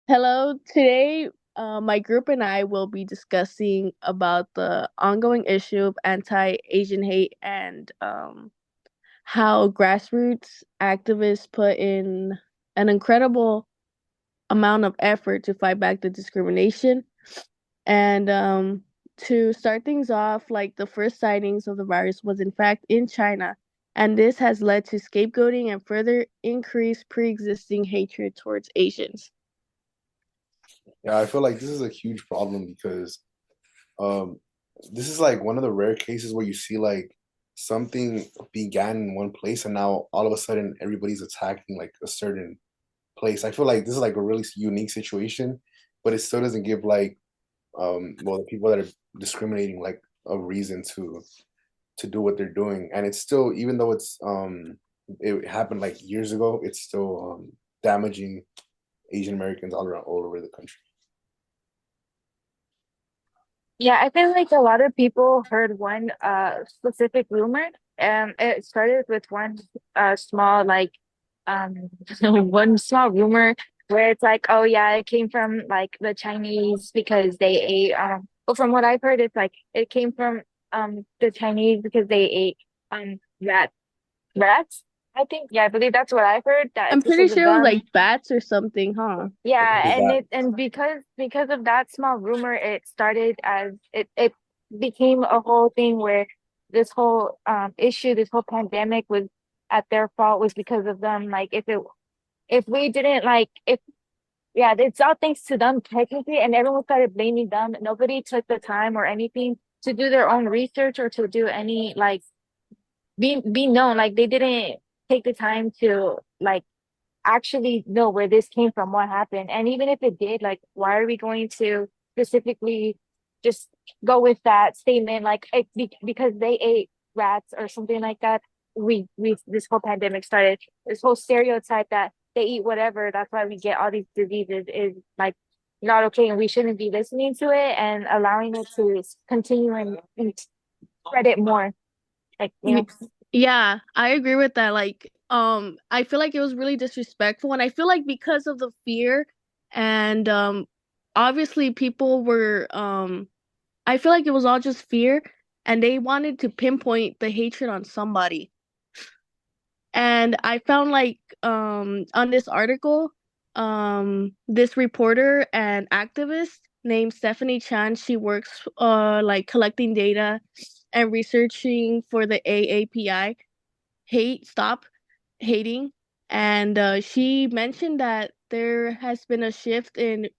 Hello. Today, my group and I will be discussing about the ongoing issue of anti-Asian hate and how grassroots activists put in an incredible amount of effort to fight back the discrimination. And to start things off, like the first sightings of the virus was in fact in China, and this has led to scapegoating and further increased pre-existing hatred towards Asians. Yeah, I feel like this is a huge problem because um this is like one of the rare cases where you see like something began in one place and now all of a sudden everybody's attacking like a certain place. I feel like this is like a really unique situation, but it still doesn't give like well the people that are discriminating like a reason to do what they're doing. And it's still, even though it happened like years ago, it's still damaging Asian Americans all over the country. Yeah, I feel like a lot of people heard one specific rumor. It started with one small um one small rumor where it's like, oh yeah, it came from like the Chinese because they ate but from what I've heard it's like it came from the Chinese because they ate rats. I think, yeah, I believe that's what I've heard, that I'm it's pretty because of sure it was them. like bats or something, huh? I think Yeah, it's that. and because of that small rumor, it started as it became a whole thing where this whole issue, this whole pandemic was at their fault, was because of them. Like if we didn't like if yeah, it's all thanks to them technically, and everyone started blaming them. Nobody took the time or anything to do their own research or to do any like be known. Like they didn't take the time to like actually know where this came from, what happened. And even if it did, like, why are we going to specifically just go with that statement, like because they ate rats or something like that? We this whole pandemic started. This whole stereotype that they eat whatever, that's why we get all these diseases is like not okay, and we shouldn't be listening to it and allowing it to continue and spread it more. Like, you Y- know. Yeah, I agree with that. Like, I feel like it was really disrespectful, and I feel like because of the fear, and obviously people were, I feel like it was all just fear, and they wanted to pinpoint the hatred on somebody. And I found like, on this article, this reporter and activist named Stephanie Chan, she works like collecting data and researching for the AAPI, Hate Stop Hating. And she mentioned that there has been a shift in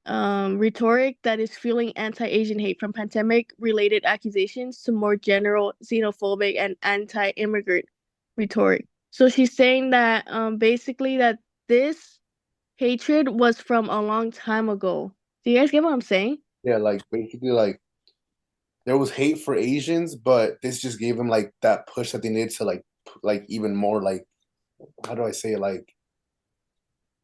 rhetoric that is fueling anti-Asian hate, from pandemic-related accusations to more general xenophobic and anti-immigrant rhetoric. So she's saying that basically that this hatred was from a long time ago. Do you guys get what I'm saying? Yeah, like basically like there was hate for Asians, but this just gave them like that push that they needed to like even more like, how do I say it, like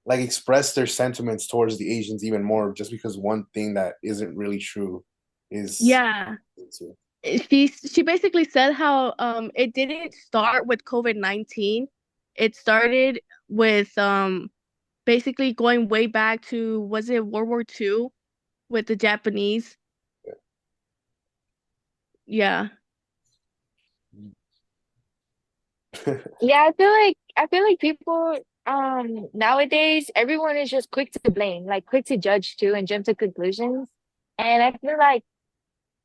express their sentiments towards the Asians even more, just because one thing that isn't really true is Yeah. She basically said how it didn't start with COVID-19. It started with basically going way back to, was it World War II with the Japanese? Yeah. Yeah, I feel like people nowadays everyone is just quick to blame, like quick to judge too and jump to conclusions. And I feel like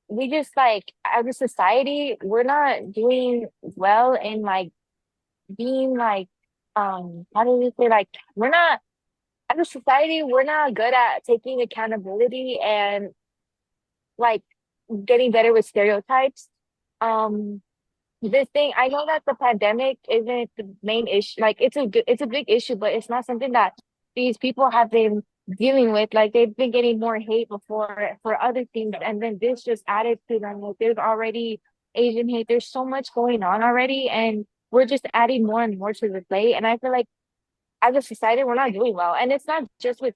we just like as a society, we're not doing well in like being like how do we say, like we're not as a society, we're not good at taking accountability and like getting better with stereotypes. Um this thing, I know that the pandemic isn't the main issue. Like it's a big issue, but it's not something that these people have been dealing with. Like they've been getting more hate before for other things, and then this just added to them. Like there's already Asian hate. There's so much going on already, and we're just adding more and more to the plate. And I feel like as a society, we're not doing well. And it's not just with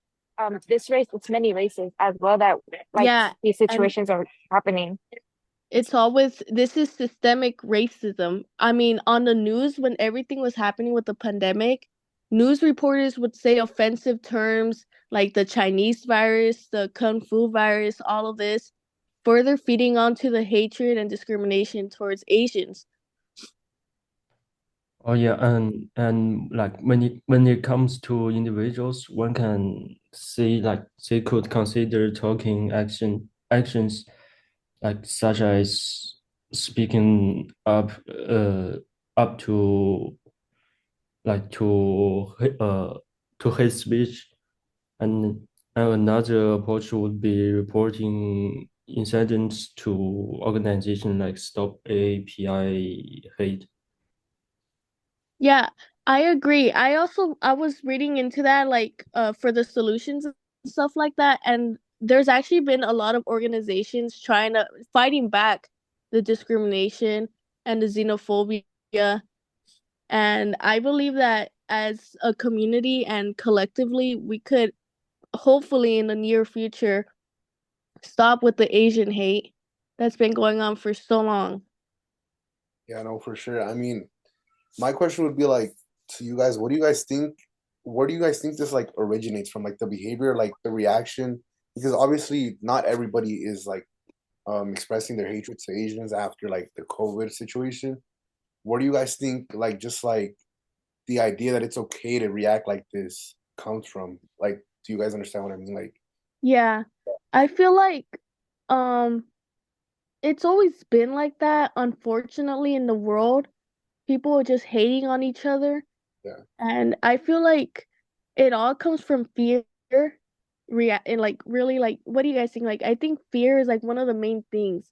this race; it's many races as well that like Yeah. these And situations are happening. it's always, this is systemic racism. I mean, on the news, when everything was happening with the pandemic, news reporters would say offensive terms, like the Chinese virus, the Kung Fu virus, all of this, further feeding onto the hatred and discrimination towards Asians. Oh yeah, and like when it comes to individuals, one can say like they could consider talking actions like such as speaking up like to hate speech, and another approach would be reporting incidents to organizations like Stop API Hate. Yeah, I agree. I was reading into that like for the solutions and stuff like that, and there's actually been a lot of organizations trying to fighting back the discrimination and the xenophobia, and I believe that as a community and collectively we could hopefully in the near future stop with the Asian hate that's been going on for so long. Yeah, no, for sure. I mean, my question would be like to you guys, what do you guys think? Where do you guys think this like originates from? Like the behavior, like the reaction? Because obviously not everybody is like expressing their hatred to Asians after like the COVID situation. Where do you guys think like just like the idea that it's okay to react like this comes from? Like, do you guys understand what I mean? Like, Yeah. I feel like um it's always been like that, unfortunately, in the world. People are just hating on each other. yeah, And I feel like it all comes from fear. And like really like what do you guys think? Like I think fear is like one of the main things.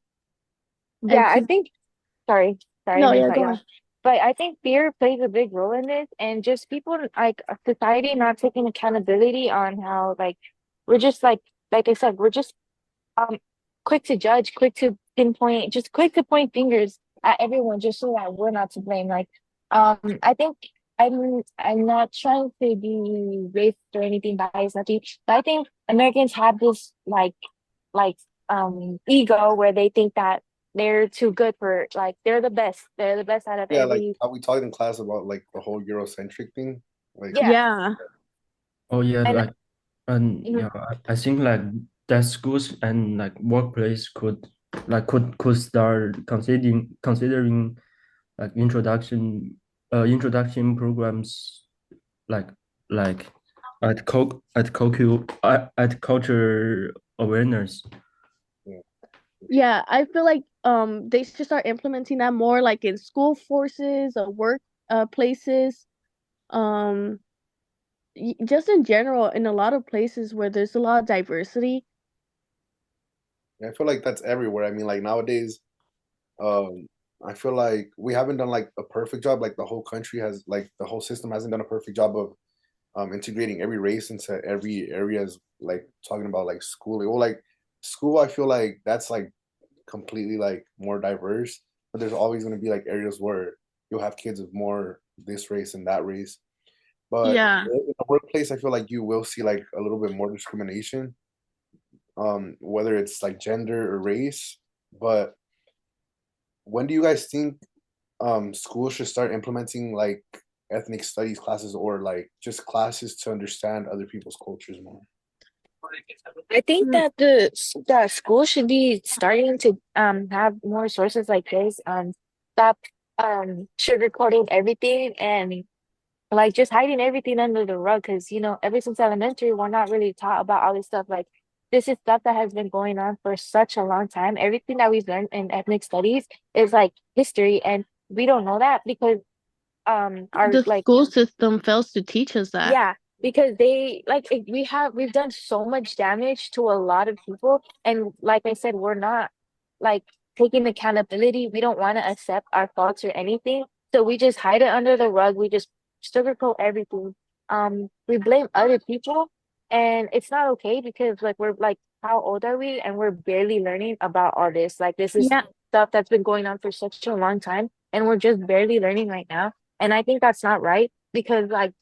Yeah, And I to think sorry, sorry, I no, didn't yeah, cut go you off. on. But I think fear plays a big role in this, and just people like society not taking accountability on how like we're just like I said, we're just um quick to judge, quick to pinpoint, just quick to point fingers at everyone just so that we're not to blame. Like I think I'm not trying to be racist or anything biased, nothing, but I think Americans have this like ego where they think that they're too good for like they're the best out of yeah, like every how we talked in class about like the whole Eurocentric thing. Like, yeah. Yeah. Oh yeah, And like and mm, yeah, I think like that schools and like workplace could start considering like introduction programs like like at culture awareness. yeah, Yeah, I feel like they should start implementing that more like in school forces or work places. Um just in general in a lot of places where there's a lot of diversity. I feel like that's everywhere. I mean, like nowadays, um, I feel like we haven't done like a perfect job. Like the whole country has, like the whole system hasn't done a perfect job of integrating every race into every areas. Like talking about like schooling, or like school. I feel like that's like completely like more diverse, but there's always going to be like areas where you'll have kids of more this race and that race. But Yeah. in the workplace, I feel like you will see like a little bit more discrimination, whether it's like gender or race. But when do you guys think schools should start implementing like ethnic studies classes or like just classes to understand other people's cultures more? I think Mm, that the school should be starting to have more sources like this, stop sugarcoating everything and like just hiding everything under the rug, because ever since elementary we're not really taught about all this stuff. Like this is stuff that has been going on for such a long time. Everything that we've learned in ethnic studies is like history, and we don't know that because our the like school system fails to teach us that. yeah, because they like we've done so much damage to a lot of people, and like I said, we're not like taking accountability. We don't want to accept our faults or anything, so we just hide it under the rug. We just sugarcoat everything. We blame other people, and it's not okay because like we're like, how old are we? And we're barely learning about all this. Like this is Yeah. stuff that's been going on for such a long time, and we're just barely learning right now. And I think that's not right because like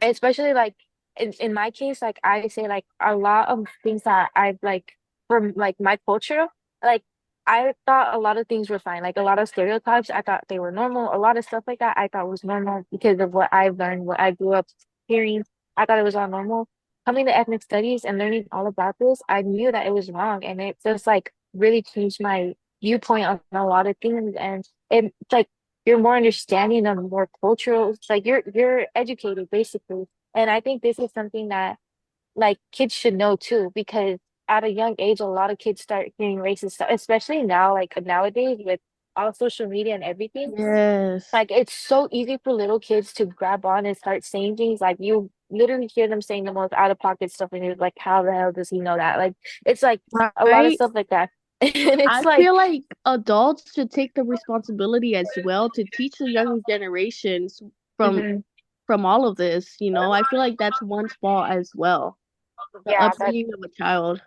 especially like in my case, like I say like a lot of things that I've like from like my culture, like I thought a lot of things were fine. Like a lot of stereotypes, I thought they were normal. A lot of stuff like that I thought was normal because of what I've learned, what I grew up hearing. I thought it was all normal. coming to ethnic studies and learning all about this, I knew that it was wrong, and it just like really changed my viewpoint on a lot of things. And it's like you're more understanding of more cultural. It's like you're educated basically, and I think this is something that like kids should know too, because at a young age, a lot of kids start hearing racist stuff, especially now, like nowadays with all social media and everything. Yes. Like it's so easy for little kids to grab on and start saying things like you literally hear them saying the most out of pocket stuff and you're like, how the hell does he know that? Like it's like a lot of Right? stuff like that. And it's I like feel like adults should take the responsibility as well to teach the younger generations from mhm, from all of this, you know. I feel like that's one's fault as well. The yeah, that upbringing of a child.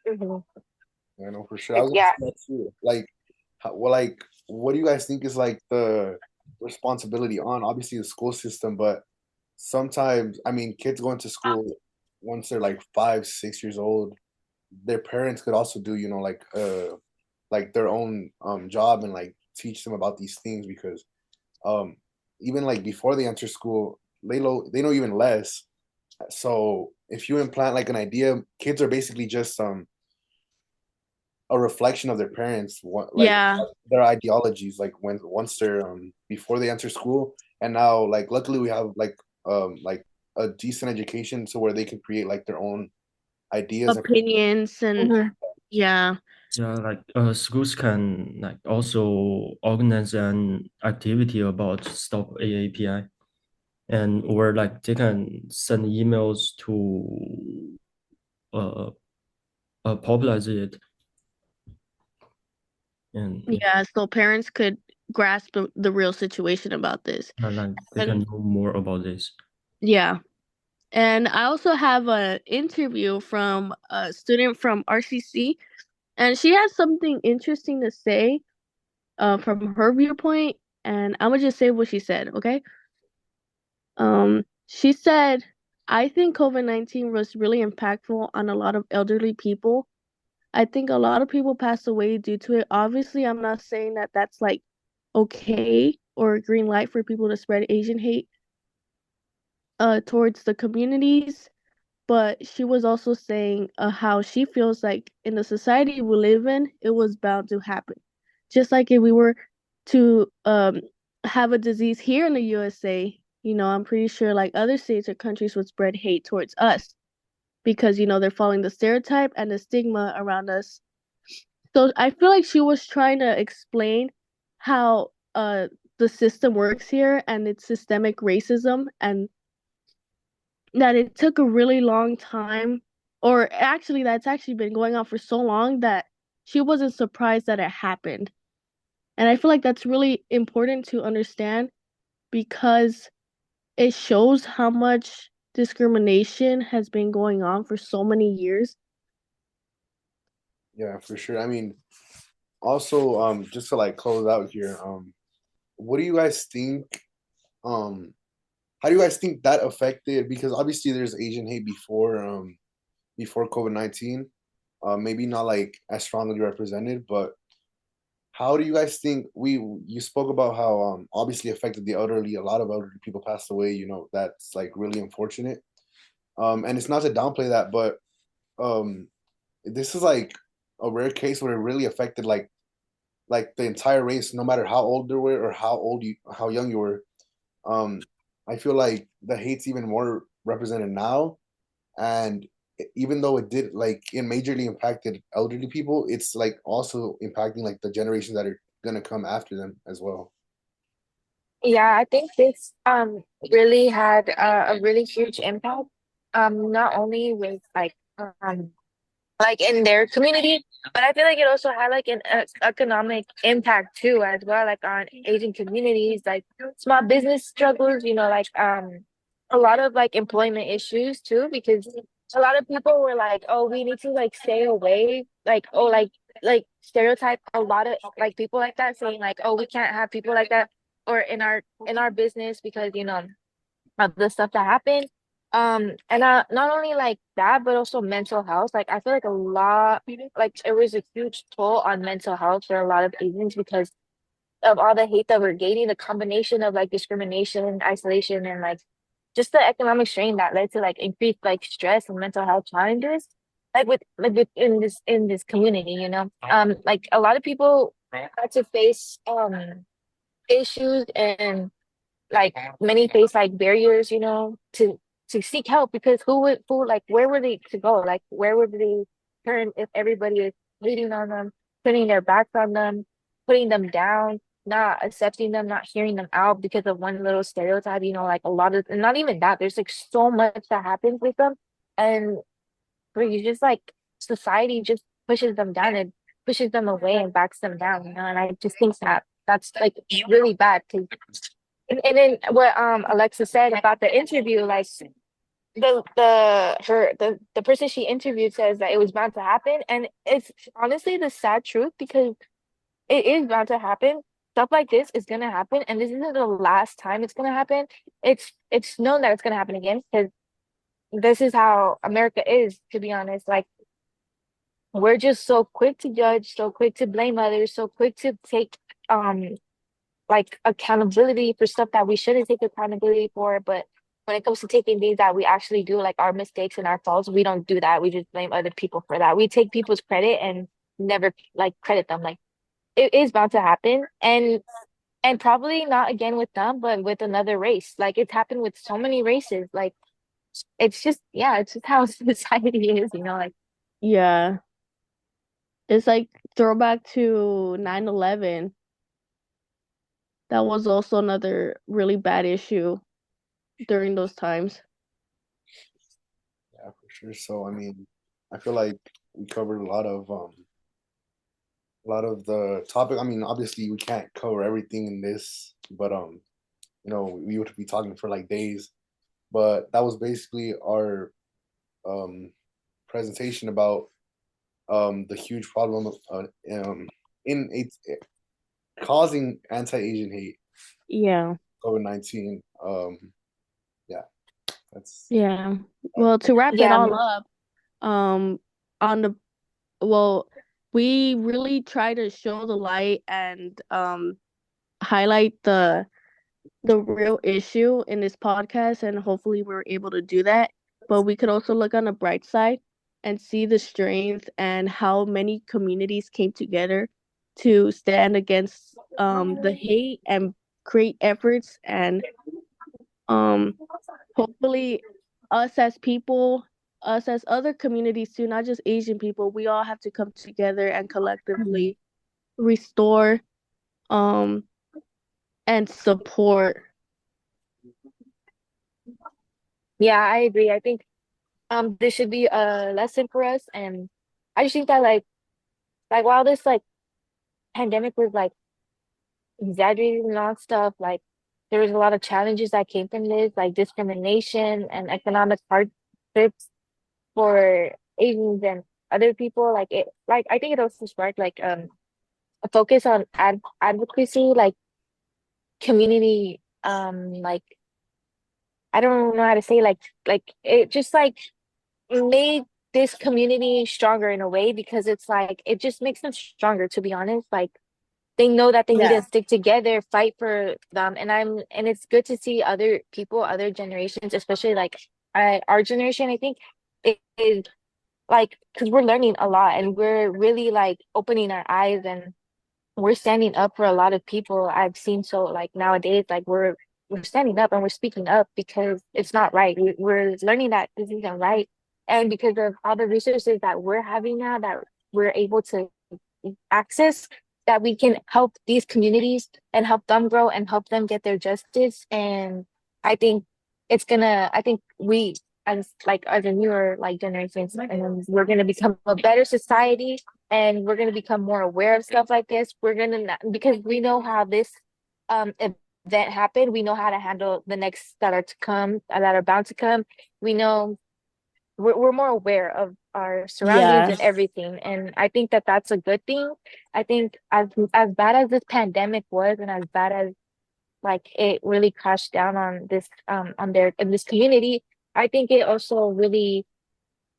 mhm, I know for sure. I like was gonna yeah. say that too. Like, like, what do you guys think is like the responsibility on obviously the school system, but sometimes, I mean, kids going to school once they're like 5, 6 years old, their parents could also do, like their own job and like teach them about these things because um even like before they enter school, they know even less. So if you implant like an idea, kids are basically just a reflection of their parents, what like Yeah, their ideologies, like when once they're before they enter school. And now, like luckily, we have like a decent education, so where they can create like their own ideas and opinions and Mhm. yeah. Yeah, like schools can like also organize an activity about stop AAPI, and or like they can send emails to uh, popularize it, and yeah, Yeah, so parents could grasp the real situation about this. and, like they can And know more about this. yeah. And I also have an interview from a student from RCC, and she has something interesting to say from her viewpoint, and I'm gonna just say what she said, okay? She said, I think COVID-19 was really impactful on a lot of elderly people. I think a lot of people passed away due to it. Obviously, I'm not saying that that's like okay or a green light for people to spread Asian hate towards the communities, but she was also saying how she feels like in the society we live in, it was bound to happen. Just like if we were to have a disease here in the USA, you know, I'm pretty sure like other states or countries would spread hate towards us because, you know, they're following the stereotype and the stigma around us. So I feel like she was trying to explain how the system works here and it's systemic racism and that it took a really long time, or actually that's actually been going on for so long that she wasn't surprised that it happened. And I feel like that's really important to understand because it shows how much discrimination has been going on for so many years. Yeah, for sure. I mean, also just to like close out here, what do you guys think um how do you guys think that affected, because obviously there's Asian hate before COVID-19, maybe not like as strongly represented, but how do you guys think you spoke about how obviously affected the elderly, a lot of elderly people passed away, that's like really unfortunate. And it's not to downplay that, but um this is like a rare case where it really affected like the entire race, no matter how old they were or how young you were. um I feel like the hate's even more represented now, and even though it did like it majorly impacted elderly people, it's like also impacting like the generations that are gonna come after them as well. Yeah, I think this really had a really huge impact not only with like in their community, but I feel like it also had like an economic impact too as well, like on Asian communities, like small business struggles, like a lot of like employment issues too, because a lot of people were like, oh, we need to like stay away, like oh like stereotype a lot of like people like that saying like, oh, we can't have people like that or in our business because of the stuff that happened. And not only like that, but also mental health. Like I feel like a lot, like it was a huge toll on mental health for a lot of Asians because of all the hate that we're gaining, the combination of like discrimination, isolation, and like just the economic strain that led to like increased like stress and mental health challenges, in this community, like a lot of people had to face issues, and like many face like barriers, to seek help, because who like where were they to go? Like where would they turn if everybody is hating on them, turning their backs on them, putting them down, not accepting them, not hearing them out because of one little stereotype, like a lot of, and not even that, there's like so much that happens with them. And where you just like society just pushes them down and pushes them away and backs them down, and I just think that that's like really bad. And then what Alexa said about the interview, like the person she interviewed says that it was bound to happen, and it's honestly the sad truth, because it is bound to happen. Stuff like this is gonna happen, and this isn't the last time it's gonna happen. It's known that it's gonna happen again, because this is how America is, to be honest. Like we're just so quick to judge, so quick to blame others, so quick to take like accountability for stuff that we shouldn't take accountability for. But when it comes to taking things that we actually do, like our mistakes and our faults, we don't do that. We just blame other people for that. We take people's credit and never like credit them. Like it is bound to happen, and probably not again with them, but with another race. Like it's happened with so many races. Like it's just, yeah, it's just how society is, like. Yeah. It's like throwback to 9/11. That was also another really bad issue during those times. Yeah, for sure. So I mean, I feel like we covered a lot of the topic. I mean, obviously we can't cover everything in this, but we would be talking for like days. But that was basically our um presentation about the huge problem in causing anti-Asian hate, Yeah. COVID-19. Yeah, that's Yeah. Well, to wrap it Yeah, all up, um, on the well, we really try to show the light and highlight the real issue in this podcast, and hopefully we're able to do that. But we could also look on the bright side and see the strength and how many communities came together to stand against the hate and create efforts, and um hopefully us as people, us as other communities too, not just Asian people, we all have to come together and collectively restore um and support. yeah, I agree. I think this should be a lesson for us, and I just think that like while this like pandemic was like exaggerated and all stuff, like there was a lot of challenges that came from this, like discrimination and economic hardships for Asians and other people. Like it, like I think it also sparked like a focus on advocacy, like community, like I don't know how to say, like it just like made this community stronger in a way, because it's like it just makes them stronger, to be honest. Like they know that they need to Yeah. stick together, fight for them. And it's good to see other people, other generations, especially like our generation, I think it is like, because we're learning a lot and we're really like opening our eyes, and we're standing up for a lot of people I've seen. So like nowadays, like we're standing up and we're speaking up because it's not right. We're learning that this isn't right. And because of all the resources that we're having now, that we're able to access, that we can help these communities and help them grow and help them get their justice. And I think I think we as a newer like generations, and we're gonna become a better society, and we're gonna become more aware of stuff like this. We're gonna not, because we know how this event happened. We know how to handle the next that are to come, that are bound to come. We know we're more aware of our surroundings and Yes. everything, and I think that that's a good thing. I think as bad as this pandemic was, and as bad as like it really crashed down on this on their in this community, I think it also really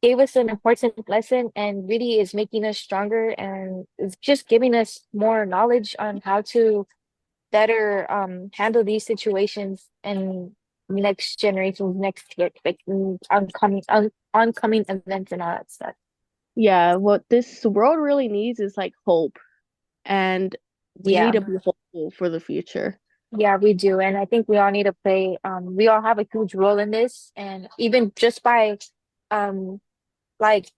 gave us an important lesson, and really is making us stronger, and it's just giving us more knowledge on how to better handle these situations. And next generations, next year, like oncoming events and all that stuff. Yeah, what this world really needs is like hope, and we need Yeah. to be hopeful for the future. Yeah, we do. And I think we all need to play, we all have a huge role in this. And even just by um like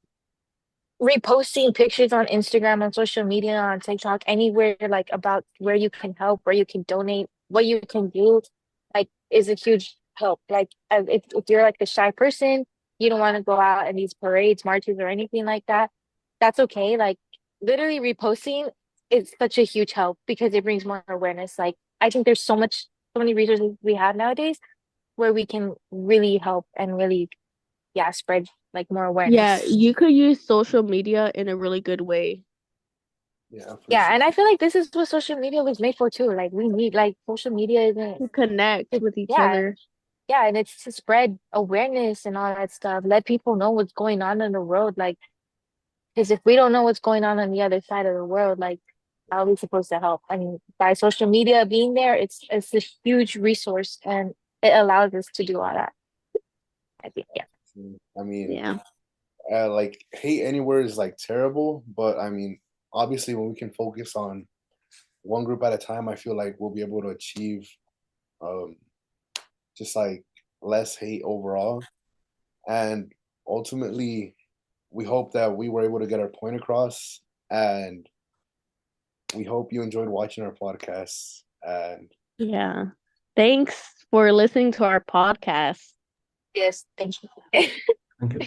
reposting pictures on Instagram, on social media, on TikTok, anywhere like about where you can help, where you can donate, what you can do, like is a huge help. Like if you're like a shy person, you don't want to go out in these parades, marches, or anything like that, that's okay. Like literally reposting is such a huge help because it brings more awareness. Like I think there's so many resources we have nowadays where we can really help and really, yeah, spread like more Yeah, awareness. you could use social media in a really good way Yeah, for Yeah, sure. and I feel like this is what social media was made for too. Like we need like social media isn't to connect it, with each yeah, other. yeah, and it's to spread awareness and all that stuff. Let people know what's going on in the world. Like, because if we don't know what's going on the other side of the world, like how are we supposed to help? I mean, by social media being there, it's a huge resource and it allows us to do all that. I think, yeah. I mean, Yeah. like hate anywhere is like terrible, but I mean, obviously, when we can focus on one group at a time, I feel like we'll be able to achieve um, just like less hate overall. And ultimately, we hope that we were able to get our point across. And we hope you enjoyed watching our podcast. And Yeah. Thanks for listening to our podcast. Yes, thank you. Thank you.